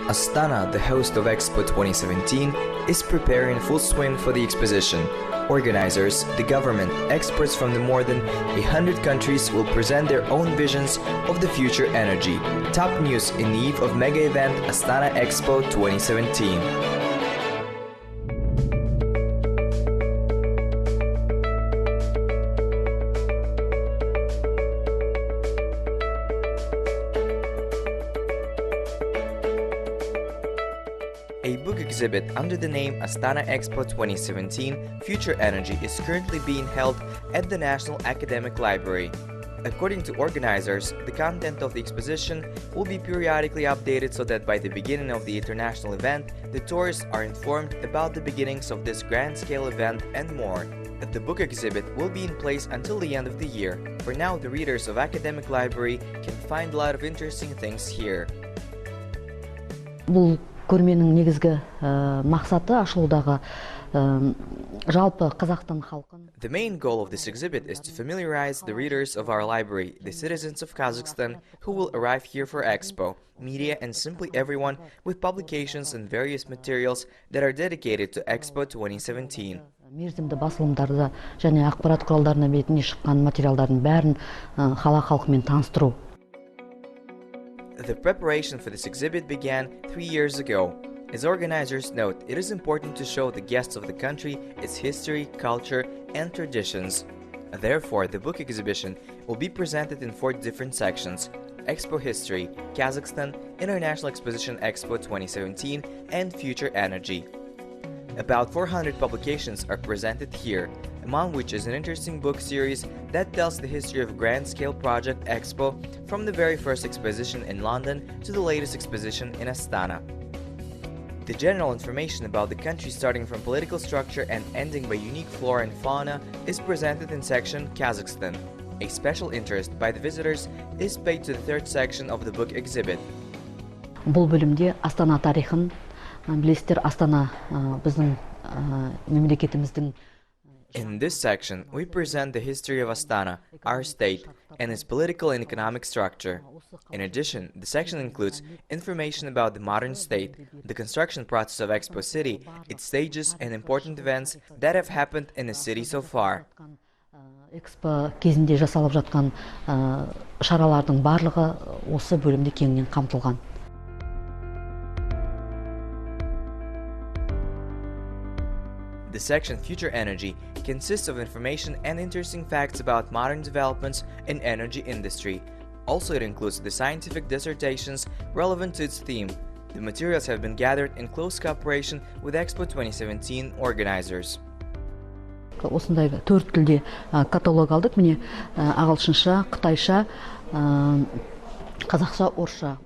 Astana, the host of Expo 2017, is preparing full swing for the exposition. Organizers, the government, experts from the more than 100 countries will present their own visions of the future energy. Top news in the eve of mega event Astana Expo 2017. A book exhibit under the name Astana Expo 2017 Future Energy is currently being held at the National Academic Library. According to organizers, the content of the exposition will be periodically updated so that by the beginning of the international event, the tourists are informed about the beginnings of this grand-scale event and more. The book exhibit will be in place until the end of the year. For now, the readers of Academic Library can find a lot of interesting things here. Көрменің негізгі мақсаты ашылудағы жалпы Қазақтың халқын. The main goal of this exhibit is to familiarize the readers of our library, the citizens of Kazakhstan who will arrive here for Expo, media and simply everyone with publications and various materials that are dedicated to Expo 2017. Мерзімді басылымдарды және ақпарат құралдарына бетіне шыққан материалдардың бәрін қала халқымен таныстыру. The preparation for this exhibit began 3 years ago. As organizers note, it is important to show the guests of the country its history, culture, and traditions. Therefore, the book exhibition will be presented in 4 different sections: Expo History, Kazakhstan, International Exposition Expo 2017, and Future Energy. About 400 publications are presented here, among which is an interesting book series that tells the history of grand-scale project Expo from the very first exposition in London to the latest exposition in Astana. The general information about the country starting from political structure and ending by unique flora and fauna is presented in section Kazakhstan. A special interest by the visitors is paid to the 3rd section of the book exhibit. Бұл бөлімде Астана тарихын, білесіздер, Астана біздің мемлекетіміздің. In this section, we present the history of Astana, our state, and its political and economic structure. In addition, the section includes information about the modern state, the construction process of Expo City, its stages and important events that have happened in the city so far. Экспо кезінде жасалып жатқан шаралардың барлығы осы бөлімде кеңінен қамтылған. The section Future Energy consists of information and interesting facts about modern developments in energy industry. Also, it includes the scientific dissertations relevant to its theme. The materials have been gathered in close cooperation with Expo 2017 organizers. Осындай 4 тілде каталог алдық, міне ағылшынша, қытайша, қазақша, орысша.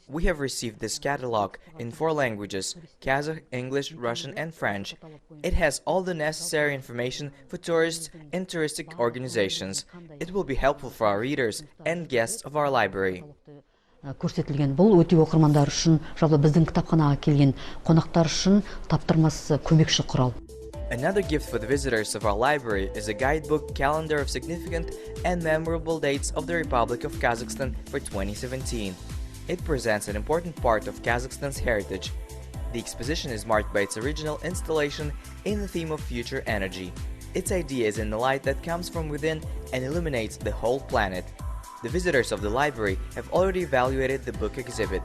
We have received this catalog in 4 languages: Kazakh, English, Russian, and French. It has all the necessary information for tourists and touristic organizations. It will be helpful for our readers and guests of our library. Көрсетілген бұл өте оқырмандар үшін, жалпы біздің кітапханаға келген қонақтар үшін таптырмас көмекші құрал. Another gift for the visitors of our library is a guidebook calendar of significant and memorable dates of the Republic of Kazakhstan for 2017. It presents an important part of Kazakhstan's heritage. The exposition is marked by its original installation in the theme of future energy. Its idea is in the light that comes from within and illuminates the whole planet. The visitors of the library have already evaluated the book exhibit.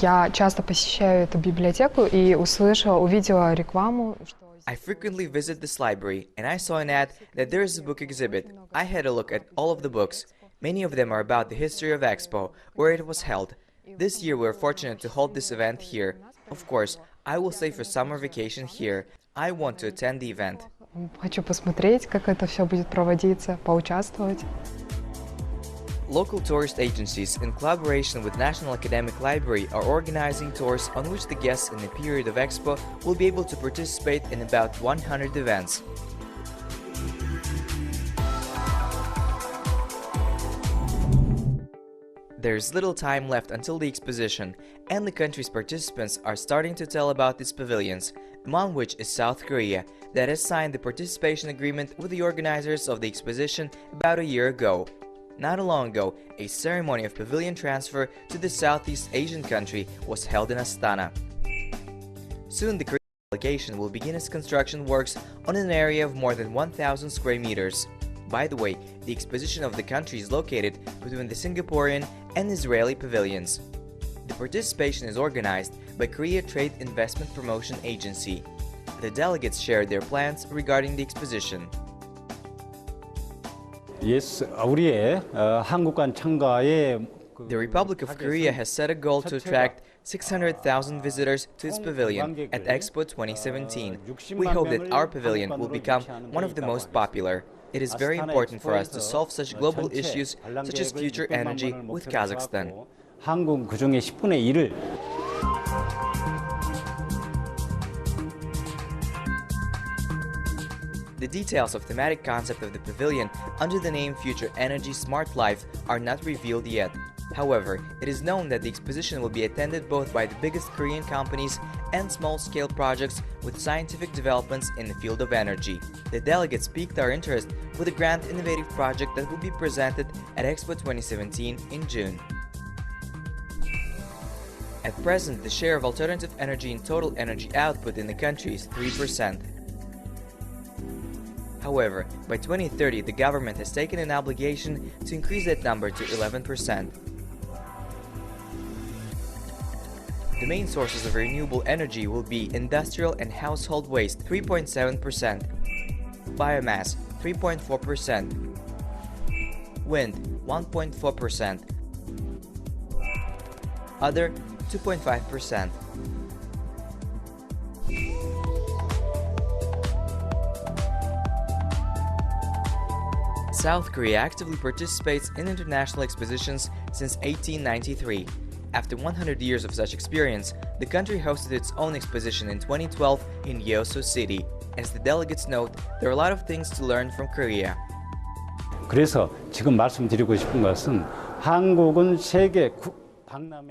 Я часто посещаю эту библиотеку и увидела рекламу. I frequently visit this library and I saw an ad that there is a book exhibit. I had a look at all of the books. Many of them are about the history of Expo, where it was held. This year we are fortunate to hold this event here. Of course, I will stay for summer vacation here. I want to attend the event. Хочу посмотреть, как это все будет проводиться, поучаствовать. Local tourist agencies, in collaboration with National Academic Library, are organizing tours on which the guests in the period of Expo will be able to participate in about 100 events. There is little time left until the exposition, and the country's participants are starting to tell about its pavilions, among which is South Korea, that has signed the participation agreement with the organizers of the exposition about a year ago. Not long ago, a ceremony of pavilion transfer to the Southeast Asian country was held in Astana. Soon the Korean delegation will begin its construction works on an area of more than 1,000 square meters. By the way, the exposition of the country is located between the Singaporean and Israeli pavilions. The participation is organized by Korea Trade Investment Promotion Agency. The delegates shared their plans regarding the exposition. Yes, 우리의 한국관 참가에 The Republic of Korea has set a goal to attract 600,000 visitors to its pavilion at Expo 2017. We hope that our pavilion will become one of the most popular. It is very important for us to solve such global issues such as future energy with Kazakhstan. 한국 그중에 10분의 1을 The details of thematic concept of the pavilion under the name Future Energy Smart Life are not revealed yet. However, it is known that the exposition will be attended both by the biggest Korean companies and small-scale projects with scientific developments in the field of energy. The delegates piqued our interest with a grand innovative project that will be presented at Expo 2017 in June. At present, the share of alternative energy in total energy output in the country is 3%. However, by 2030, the government has taken an obligation to increase that number to 11%. The main sources of renewable energy will be industrial and household waste 3.7%, biomass 3.4%, wind 1.4%, other 2.5%. South Korea actively participates in international expositions since 1893. After 100 years of such experience, the country hosted its own exposition in 2012 in Yeosu City. As the delegates note, there are a lot of things to learn from Korea. 그래서 지금 말씀드리고 싶은 것은 한국은 세계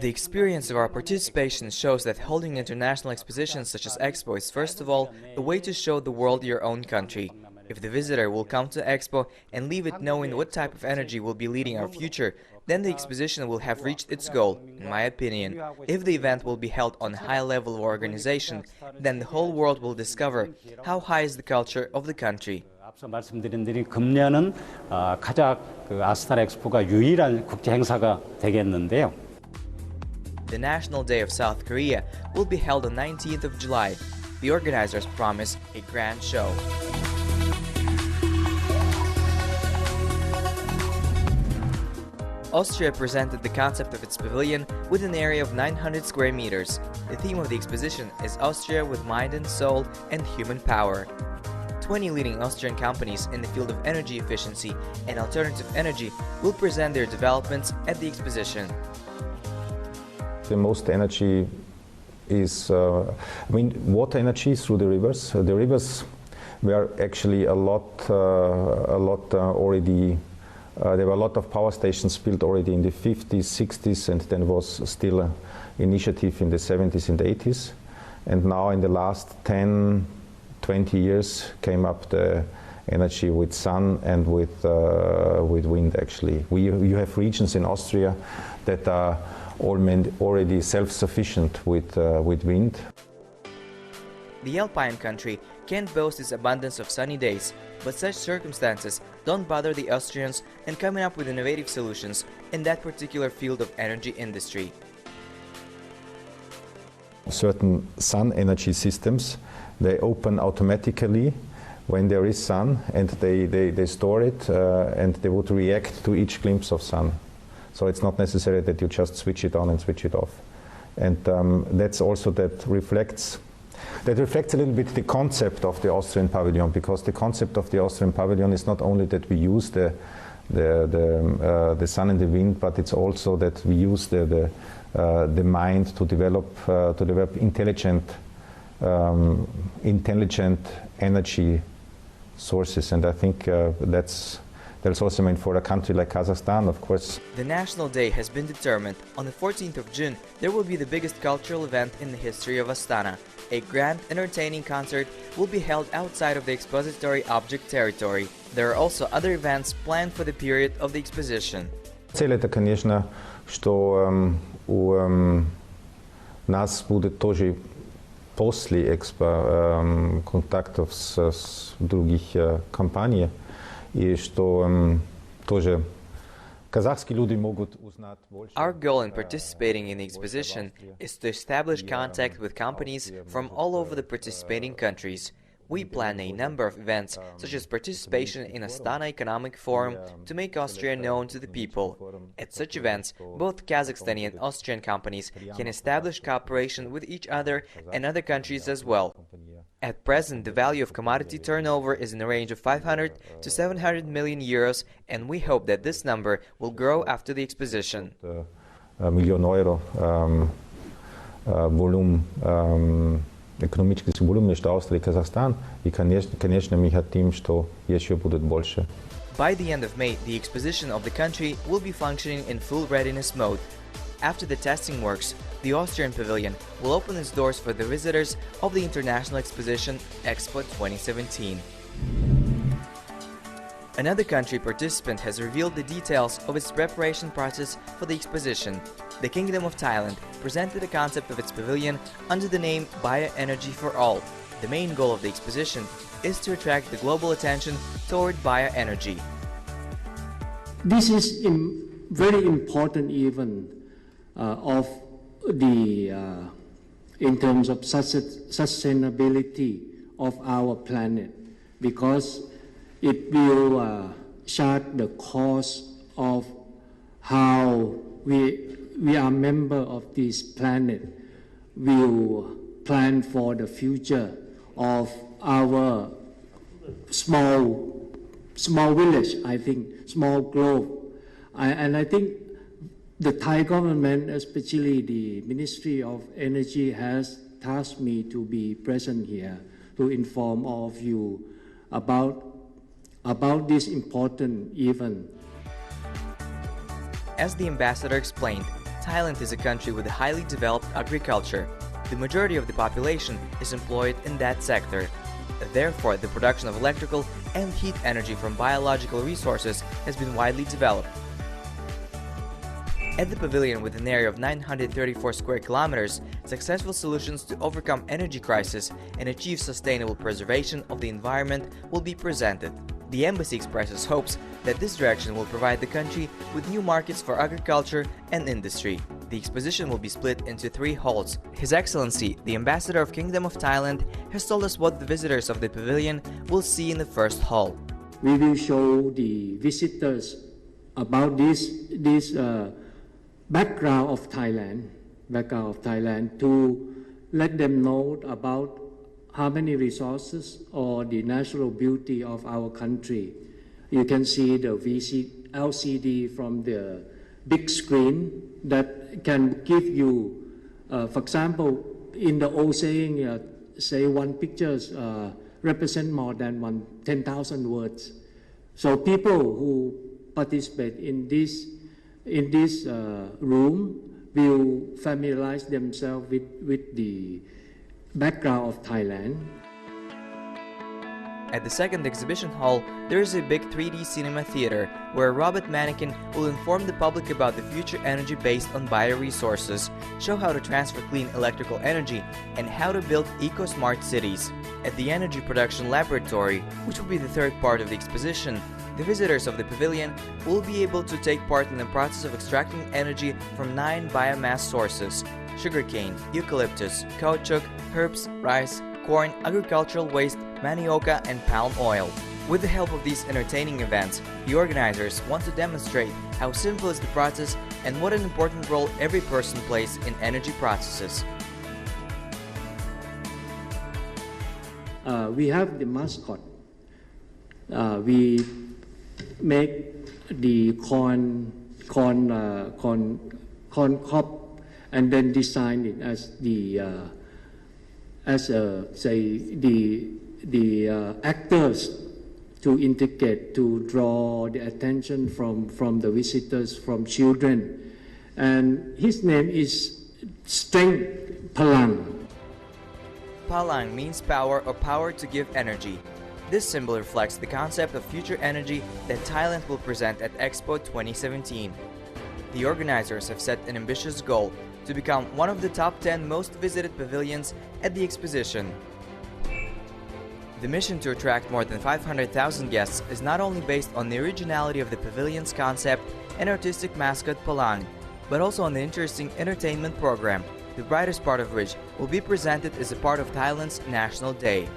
The experience of our participation shows that holding international expositions such as Expo is first of all a way to show the world your own country. If the visitor will come to Expo and leave it knowing what type of energy will be leading our future, then the exposition will have reached its goal, in my opinion. If the event will be held on a high level of organization, then the whole world will discover how high is the culture of the country. 앞서 말씀드린 대로 금년은 카자크 아스타나 엑스포가 유일한 국제 행사가 되겠는데요. The National Day of South Korea will be held on 19th of July. The organizers promise a grand show. Austria presented the concept of its pavilion with an area of 900 square meters. The theme of the exposition is Austria with mind and soul and human power. 20 leading Austrian companies in the field of energy efficiency and alternative energy will present their developments at the exposition. The most energy is, water energy through the rivers. The rivers were actually a lot already. There were a lot of power stations built already in the 50s, 60s, and then was still an initiative in the 70s and 80s. And now in the last 10, 20 years came up the energy with sun and with wind actually. You have regions in Austria that are already self-sufficient with wind. The Alpine country can't boast its abundance of sunny days, but such circumstances don't bother the Austrians in coming up with innovative solutions in that particular field of energy industry. Certain sun energy systems, they open automatically when there is sun, and they store it and they would react to each glimpse of sun. So it's not necessary that you just switch it on and switch it off. And that's also that reflects a little bit the concept of the Austrian pavilion, because the concept of the Austrian pavilion is not only that we use the sun and the wind, but it's also that we use the mind to develop intelligent energy sources. And I think that's That's also meant for a country like Kazakhstan, of course. The National Day has been determined. On the 14th of June, there will be the biggest cultural event in the history of Astana. A grand, entertaining concert will be held outside of the expository object territory. There are also other events planned for the period of the exposition. Цель это, конечно, что у нас будет тоже после Expo контактов с других компаний, и что тоже казахские люди могут узнать больше. Our goal in participating in the exposition is to establish contact with companies from all over the participating countries. We plan a number of events, such as participation in Astana Economic Forum, to make Austria known to the people. At such events, both Kazakhstani and Austrian companies can establish cooperation with each other and other countries as well. At present, the value of commodity turnover is in the range of 500 to 700 million euros, and we hope that this number will grow after the exposition. Миллион евро волюм экономический волюм между Австрией и Казахстаном, и, конечно, мы хотим, что еще будет больше. By the end of May, the exposition of the country will be functioning in full readiness mode. After the testing works, the Austrian pavilion will open its doors for the visitors of the international exposition Expo 2017. Another country participant has revealed the details of its preparation process for the exposition. The Kingdom of Thailand presented a concept of its pavilion under the name Bioenergy for All. The main goal of the exposition is to attract the global attention toward bioenergy. This is very important even of the in terms of sustainability of our planet, because it will chart the course of how we are member of this planet, will plan for the future of our small village, I think, small globe. And I think the Thai government, especially the Ministry of Energy, has tasked me to be present here to inform all of you about this important event. As the ambassador explained, Thailand is a country with a highly developed agriculture. The majority of the population is employed in that sector. Therefore, the production of electrical and heat energy from biological resources has been widely developed. At the pavilion, with an area of 934 square kilometers, successful solutions to overcome energy crisis and achieve sustainable preservation of the environment will be presented. The embassy expresses hopes that this direction will provide the country with new markets for agriculture and industry. The exposition will be split into 3 halls. His Excellency, the Ambassador of Kingdom of Thailand, has told us what the visitors of the pavilion will see in the first hall. We will show the visitors about this background of Thailand, to let them know about how many resources or the natural beauty of our country. You can see the LCD from the big screen that can give you, for example, in the old saying, say one picture represent more than 10,000 words. So people who participate in this room will familiarize themselves with the background of Thailand. At the second exhibition hall, there is a big 3D cinema theater where a robot mannequin will inform the public about the future energy based on bioresources, show how to transfer clean electrical energy, and how to build eco-smart cities. At the energy production laboratory, which will be the third part of the exposition, the visitors of the pavilion will be able to take part in the process of extracting energy from 9 biomass sources: sugarcane, eucalyptus, caoutchouc, herbs, rice, corn, agricultural waste, manioca, and palm oil. With the help of these entertaining events, the organizers want to demonstrate how simple is the process and what an important role every person plays in energy processes. We have the mascot. We make the corn cob and then design it as the actors to integrate, to draw the attention from the visitors, from children. And his name is Strength Palang. Palang means power or power to give energy. This symbol reflects the concept of future energy that Thailand will present at Expo 2017. The organizers have set an ambitious goal to become one of the top 10 most visited pavilions at the exposition. The mission to attract more than 500,000 guests is not only based on the originality of the pavilion's concept and artistic mascot Palang, but also on the interesting entertainment program, the brightest part of which will be presented as a part of Thailand's National Day.